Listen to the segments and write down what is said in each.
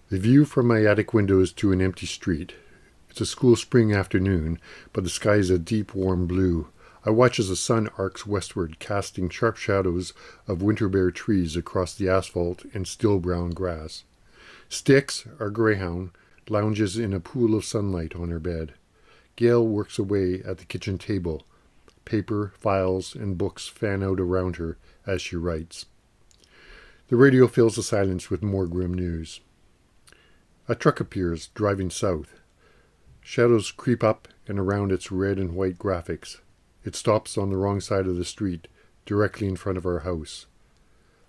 The view from my attic window is to an empty street. It's a cool spring afternoon, but the sky is a deep, warm blue. I watch as the sun arcs westward, casting sharp shadows of winter-bare trees across the asphalt and still brown grass. Styx, our greyhound, lounges in a pool of sunlight on her bed. Gail works away at the kitchen table. Paper, files, and books fan out around her as she writes. The radio fills the silence with more grim news. A truck appears, driving south. Shadows creep up and around its red and white graphics. It stops on the wrong side of the street, directly in front of our house.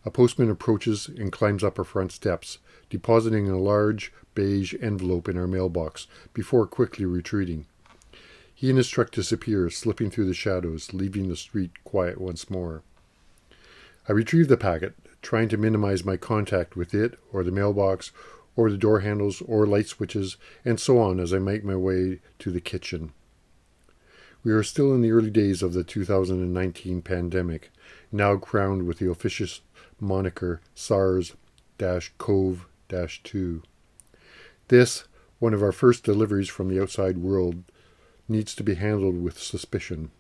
A postman approaches and climbs up our front steps, depositing a large beige envelope in our mailbox before quickly retreating. He and his truck disappear, slipping through the shadows, leaving the street quiet once more. I retrieve the packet, trying to minimize my contact with it or the mailbox or the door handles or light switches and so on as I make my way to the kitchen. We are still in the early days of the 2019 pandemic, now crowned with the officious moniker SARS-CoV-2. This, one of our first deliveries from the outside world, needs to be handled with suspicion.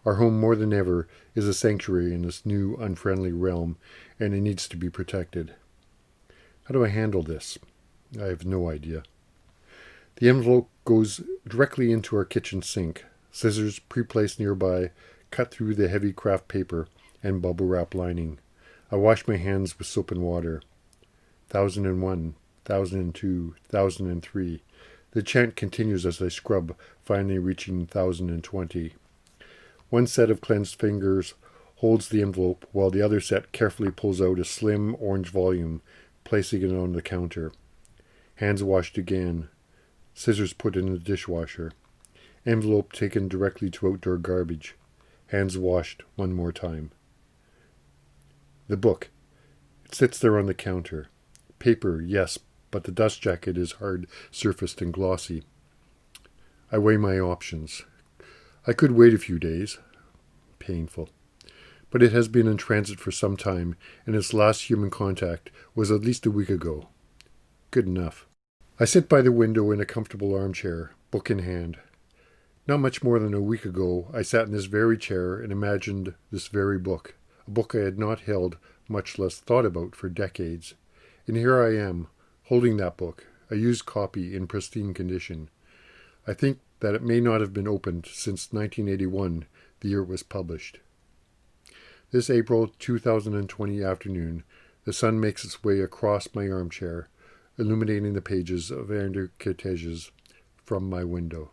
Our home, more than ever, is a sanctuary in this new, unfriendly realm, and it needs to be protected. How do I handle this? I have no idea. The envelope goes directly into our kitchen sink. Scissors, pre-placed nearby, cut through the heavy craft paper and bubble wrap lining. I wash my hands with soap and water. 1001, 1002, 1003. The chant continues as I scrub, finally reaching 1020. One set of cleansed fingers holds the envelope, while the other set carefully pulls out a slim orange volume, placing it on the counter. Hands washed again. Scissors put in the dishwasher. Envelope taken directly to outdoor garbage. Hands washed one more time. The book. It sits there on the counter. Paper, yes, but the dust jacket is hard-surfaced and glossy. I weigh my options. I could wait a few days. Painful. But it has been in transit for some time, and its last human contact was at least a week ago. Good enough. I sit by the window in a comfortable armchair, book in hand. Not much more than a week ago, I sat in this very chair and imagined this very book, a book I had not held, much less thought about, for decades. And here I am, holding that book, a used copy in pristine condition. I think that it may not have been opened since 1981, the year it was published. This April 2020 afternoon, the sun makes its way across my armchair, illuminating the pages of André Kertész from my window.